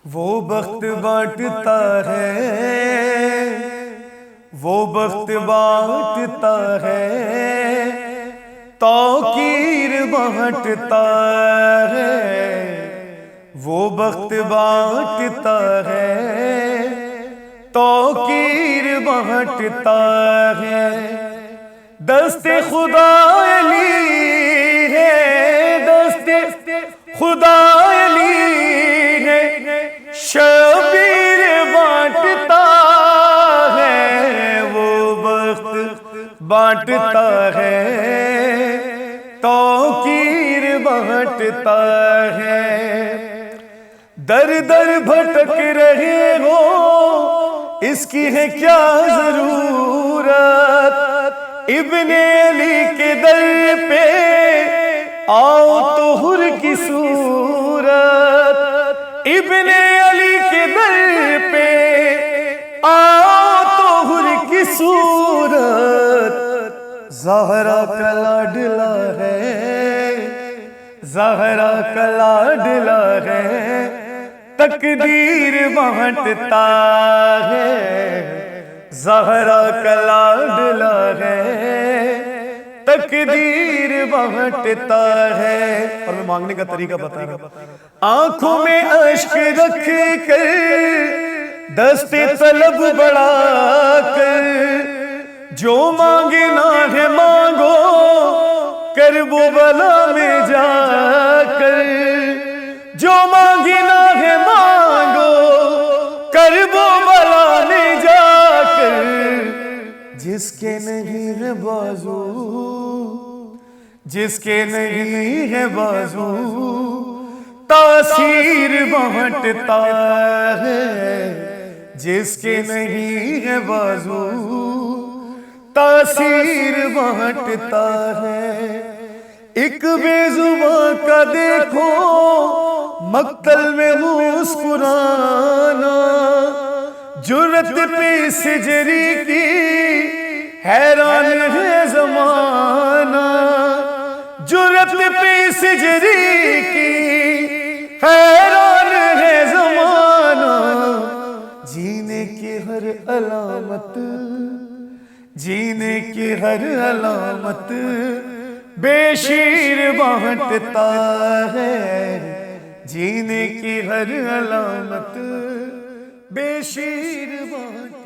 وہ بخت بانٹتا ہے، وہ بخت بانٹتا ہے، توقیر بانٹتا ہے، وہ بخت بانٹتا ہے، توقیر بانٹتا ہے، دست خدا علی ہے، دست خدا علی ہے، شبیر بانٹتا ہے، وہ بخت بانٹتا ہے، توقیر بانٹتا ہے، در در بھٹک رہے ہو اس کی ہے کیا ضرورت، ابن علی کے در پہ آؤ تو حر کی صورت، ابن علی کے در پہ آؤ تو حر کی صورت، زہرا کا لاڈلا ہے، زہرا کا لاڈلا ہے، تقدیر بانٹتا ہے، زہرا کا لاڈلا ہے، تقدیر بانٹتا ہے۔ اور میں مانگنے کا طریقہ بتا رہا ہوں، آنکھوں میں اشک رکھ کر دست طلب بڑھا کر، جو مانگنا ہے مانگو کرب و بلا میں جا کر، جو مانگنا ہے مانگو کرب و بلا میں جا کر، جس کے نہیں ہے بازو، جس کے نہیں ہے بازو، تاثیر بانٹتا ہے، جس کے نہیں ہے بازو، تاثیر بانٹتا ہے، ایک بے زباں کا دیکھو مقتل میں مسکرانا، جرت پہ سجری کی حیران ہے زمانہ، جرت پہ سجری کی حیران ہے زمانہ، جینے کی ہر علامت، جینے کی ہر علامت بے شیر بانٹتا ہے، جینے کی ہر علامت بے شیر بانٹتا ہے۔